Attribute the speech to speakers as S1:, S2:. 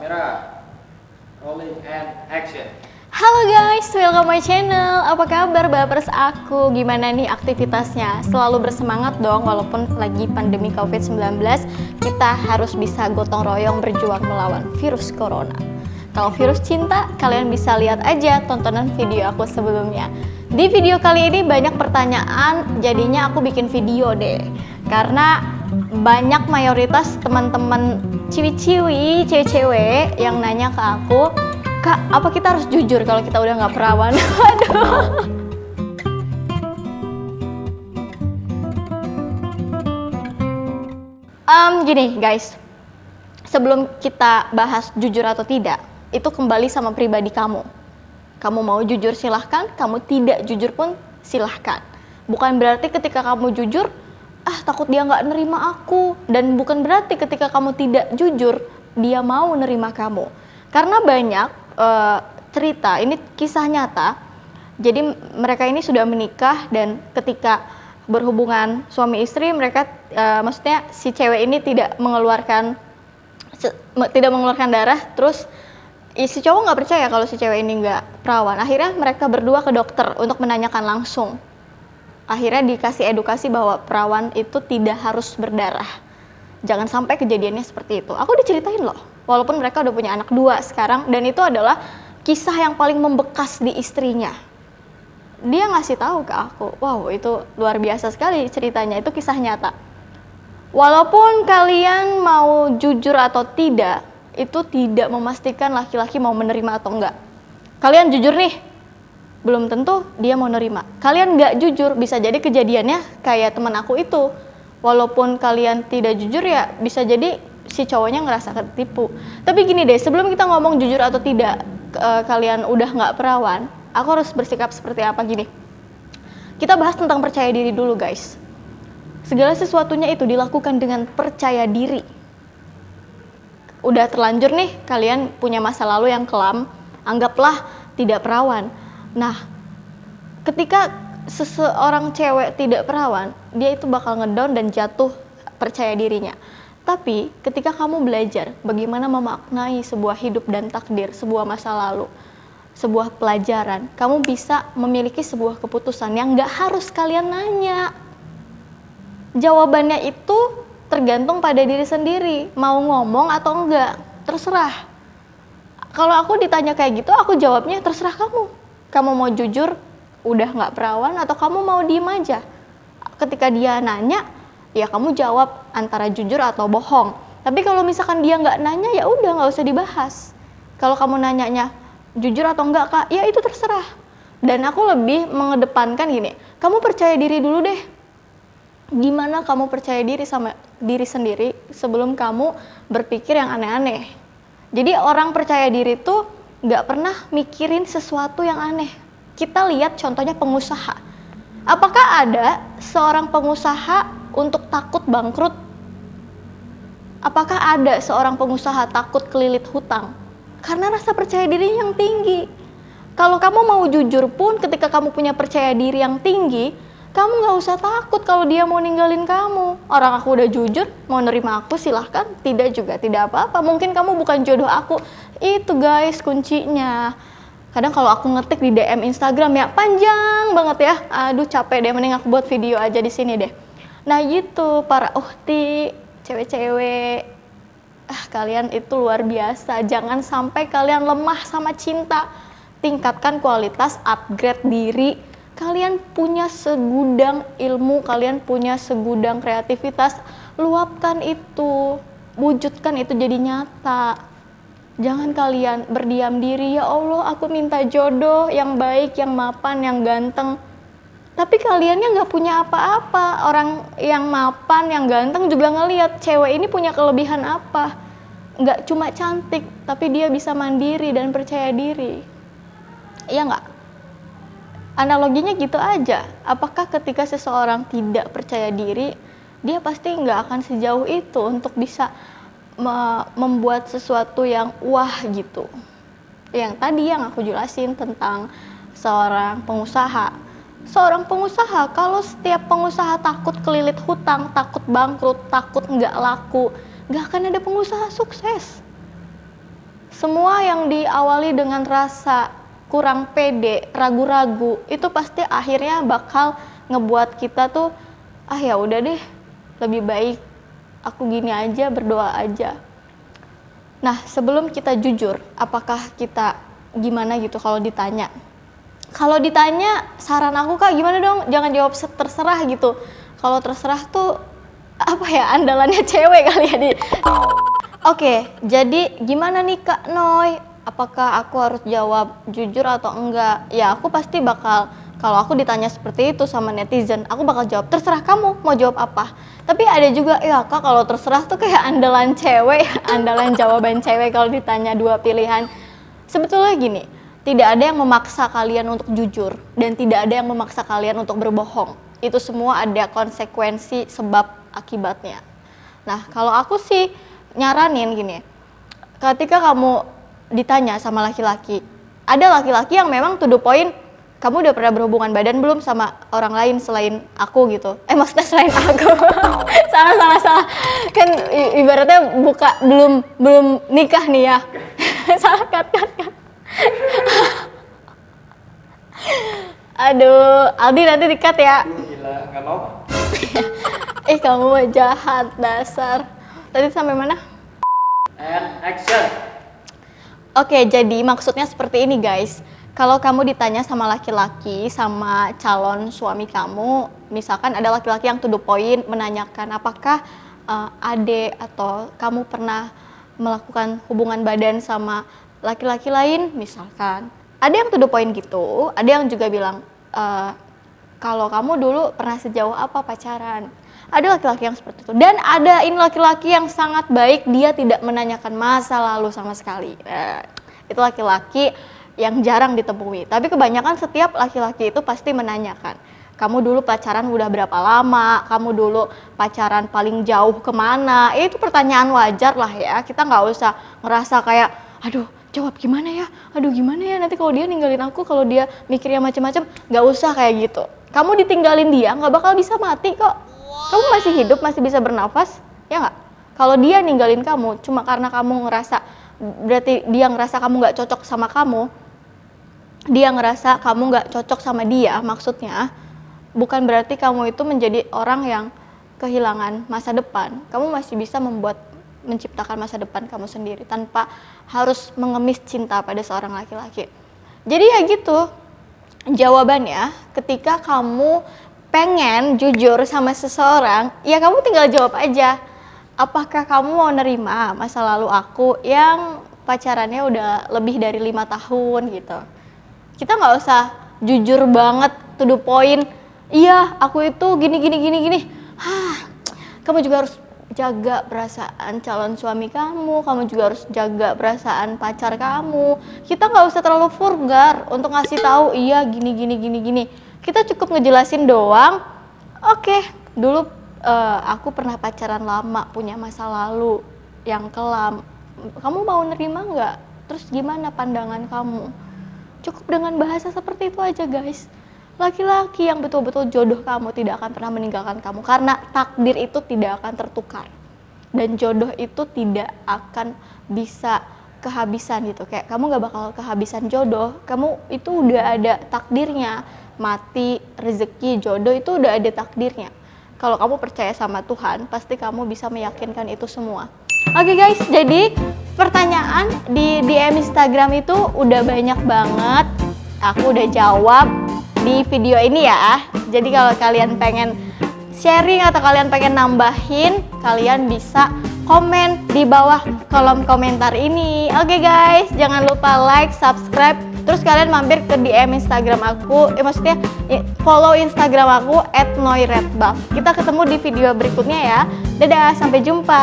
S1: Kamera, rolling and action.
S2: Halo guys, welcome my channel. Apa kabar Bapers aku? Gimana nih aktivitasnya? Selalu bersemangat dong walaupun lagi pandemi COVID-19. Kita harus bisa gotong royong berjuang melawan virus corona. Kalau virus cinta, kalian bisa lihat aja tontonan video aku sebelumnya. Di video kali ini banyak pertanyaan, jadinya aku bikin video deh. Karena banyak mayoritas teman-teman ciwi-ciwi, cewek-cewek yang nanya ke aku, Kak, apa kita harus jujur kalau kita udah nggak perawan? Aduh. Gini guys, sebelum kita bahas jujur atau tidak, itu kembali sama pribadi kamu. Kamu mau jujur silahkan, kamu tidak jujur pun silahkan. Bukan berarti ketika kamu jujur, takut dia nggak nerima aku. Dan bukan berarti ketika kamu tidak jujur, dia mau nerima kamu. Karena banyak cerita, ini kisah nyata. Jadi mereka ini sudah menikah dan ketika berhubungan suami istri, mereka maksudnya si cewek ini tidak mengeluarkan darah, terus si cowok nggak percaya kalau si cewek ini nggak perawan. Akhirnya mereka berdua ke dokter untuk menanyakan langsung. Akhirnya dikasih edukasi bahwa perawan itu tidak harus berdarah. Jangan sampai kejadiannya seperti itu. Aku diceritain loh, walaupun mereka udah punya anak 2 sekarang, dan itu adalah kisah yang paling membekas di istrinya. Dia ngasih tahu ke aku, wow itu luar biasa sekali ceritanya, itu kisah nyata. Walaupun kalian mau jujur atau tidak, itu tidak memastikan laki-laki mau menerima atau enggak. Kalian jujur nih, belum tentu dia mau nerima. Kalian nggak jujur, bisa jadi kejadiannya kayak teman aku itu. Walaupun kalian tidak jujur ya bisa jadi si cowoknya ngerasa ketipu. Tapi gini deh, sebelum kita ngomong jujur atau tidak, kalian udah nggak perawan, aku harus bersikap seperti apa gini. Kita bahas tentang percaya diri dulu guys. Segala sesuatunya itu dilakukan dengan percaya diri. Udah terlanjur nih, kalian punya masa lalu yang kelam, anggaplah tidak perawan. Nah, ketika seseorang cewek tidak perawan, dia itu bakal ngedown dan jatuh percaya dirinya. Tapi ketika kamu belajar bagaimana memaknai sebuah hidup dan takdir, sebuah masa lalu, sebuah pelajaran, kamu bisa memiliki sebuah keputusan yang gak harus kalian nanya. Jawabannya itu tergantung pada diri sendiri, mau ngomong atau enggak, terserah. Kalau aku ditanya kayak gitu, aku jawabnya terserah kamu. Kamu mau jujur, udah gak perawan, atau kamu mau diem aja. Ketika dia nanya, ya kamu jawab antara jujur atau bohong. Tapi kalau misalkan dia nggak nanya, ya udah nggak usah dibahas. Kalau kamu nanyanya jujur atau enggak kak, ya itu terserah. Dan aku lebih mengedepankan gini, kamu percaya diri dulu deh. Gimana kamu percaya diri sama diri sendiri sebelum kamu berpikir yang aneh-aneh. Jadi orang percaya diri tuh nggak pernah mikirin sesuatu yang aneh. Kita lihat contohnya pengusaha. Apakah ada seorang pengusaha untuk takut bangkrut? Apakah ada seorang pengusaha takut kelilit hutang? Karena rasa percaya diri yang tinggi. Kalau kamu mau jujur pun, ketika kamu punya percaya diri yang tinggi, kamu gak usah takut kalau dia mau ninggalin kamu. Orang aku udah jujur, mau nerima aku silahkan, tidak juga tidak apa-apa. Mungkin kamu bukan jodoh aku. Itu guys kuncinya. Kadang kalau aku ngetik di DM Instagram ya panjang banget ya. Aduh capek deh, mending aku buat video aja di sini deh. Nah gitu para uhti, cewek-cewek, kalian itu luar biasa. Jangan sampai kalian lemah sama cinta. Tingkatkan kualitas, upgrade diri. Kalian punya segudang ilmu, kalian punya segudang kreativitas. Luapkan itu, wujudkan itu jadi nyata. Jangan kalian berdiam diri, ya Allah aku minta jodoh yang baik, yang mapan, yang ganteng. Tapi kaliannya nggak punya apa-apa. Orang yang mapan, yang ganteng juga ngelihat cewek ini punya kelebihan apa. Nggak cuma cantik, tapi dia bisa mandiri dan percaya diri. Iya nggak? Analoginya gitu aja. Apakah ketika seseorang tidak percaya diri, dia pasti nggak akan sejauh itu untuk bisa membuat sesuatu yang wah gitu. Yang tadi yang aku jelasin tentang seorang pengusaha. Seorang pengusaha, kalau setiap pengusaha takut kelilit hutang, takut bangkrut, takut nggak laku, nggak akan ada pengusaha sukses. Semua yang diawali dengan rasa kurang pede, ragu-ragu, itu pasti akhirnya bakal ngebuat kita tuh, ah ya udah deh, lebih baik aku gini aja, berdoa aja. Nah, sebelum kita jujur, apakah kita gimana gitu kalau ditanya? Kalau ditanya, saran aku Kak gimana dong? Jangan jawab terserah gitu. Kalau terserah tuh apa ya, andalannya cewek kali ya. Oke, jadi gimana nih Kak Noy? Apakah aku harus jawab jujur atau enggak? Ya aku pasti bakal, kalau aku ditanya seperti itu sama netizen, aku bakal jawab terserah kamu mau jawab apa. Tapi ada juga, ya Kak kalau terserah tuh kayak andalan cewek, andalan jawaban cewek kalau ditanya dua pilihan. Sebetulnya gini, tidak ada yang memaksa kalian untuk jujur dan tidak ada yang memaksa kalian untuk berbohong. Itu semua ada konsekuensi sebab akibatnya. Nah, kalau aku sih nyaranin gini, ketika kamu ditanya sama laki-laki, ada laki-laki yang memang to the point, kamu udah pernah berhubungan badan belum sama orang lain selain aku gitu? Maksudnya selain aku. salah. Kan ibaratnya belum nikah nih ya. Salah cut. Aduh, Aldi nanti di-cut ya.
S1: Gila, nggak mau.
S2: Kamu mah jahat dasar. Tadi sampai mana?
S1: And action.
S2: Oke, jadi maksudnya seperti ini guys. Kalau kamu ditanya sama laki-laki, sama calon suami kamu, misalkan ada laki-laki yang to the point menanyakan apakah ade atau kamu pernah melakukan hubungan badan sama laki-laki lain, misalkan. Ada yang to the point gitu, ada yang juga bilang, kalau kamu dulu pernah sejauh apa pacaran? Ada laki-laki yang seperti itu. Dan ada ini laki-laki yang sangat baik, dia tidak menanyakan masa lalu sama sekali. Itu laki-laki yang jarang ditemui. Tapi kebanyakan setiap laki-laki itu pasti menanyakan, kamu dulu pacaran udah berapa lama? Kamu dulu pacaran paling jauh kemana? Itu pertanyaan wajar lah ya. Kita nggak usah ngerasa kayak, aduh jawab gimana ya? Aduh gimana ya nanti kalau dia ninggalin aku, kalau dia mikirnya macam-macam. Nggak usah kayak gitu. Kamu ditinggalin dia nggak bakal bisa mati kok. Kamu masih hidup, masih bisa bernafas, ya nggak? Kalau dia ninggalin kamu cuma karena kamu ngerasa, berarti dia ngerasa kamu nggak cocok sama kamu, dia ngerasa kamu nggak cocok sama dia, maksudnya bukan berarti kamu itu menjadi orang yang kehilangan masa depan. Kamu masih bisa menciptakan masa depan kamu sendiri tanpa harus mengemis cinta pada seorang laki-laki. Jadi ya gitu, jawabannya ketika kamu pengen jujur sama seseorang, ya kamu tinggal jawab aja. Apakah kamu mau nerima masa lalu aku yang pacarannya udah lebih dari 5 tahun gitu. Kita nggak usah jujur banget to the point, iya aku itu gini. Kamu juga harus jaga perasaan calon suami kamu juga harus jaga perasaan pacar kamu. Kita nggak usah terlalu vulgar untuk ngasih tahu iya gini. Kita cukup ngejelasin doang. Oke, dulu aku pernah pacaran lama, punya masa lalu yang kelam. Kamu mau nerima nggak? Terus gimana pandangan kamu? Cukup dengan bahasa seperti itu aja guys. Laki-laki yang betul-betul jodoh kamu tidak akan pernah meninggalkan kamu, karena takdir itu tidak akan tertukar dan jodoh itu tidak akan bisa kehabisan gitu. Kayak kamu gak bakal kehabisan jodoh, kamu itu udah ada takdirnya. Mati, rezeki, jodoh itu udah ada takdirnya. Kalau kamu percaya sama Tuhan, pasti kamu bisa meyakinkan itu semua. Oke guys, jadi pertanyaan di DM Instagram itu udah banyak banget. Aku udah jawab di video ini ya. Jadi kalau kalian pengen sharing atau kalian pengen nambahin, kalian bisa komen di bawah kolom komentar ini. Oke guys, jangan lupa like, subscribe, terus kalian mampir ke DM Instagram aku, maksudnya follow Instagram aku @noiredbuff. Kita ketemu di video berikutnya ya. Dadah, sampai jumpa.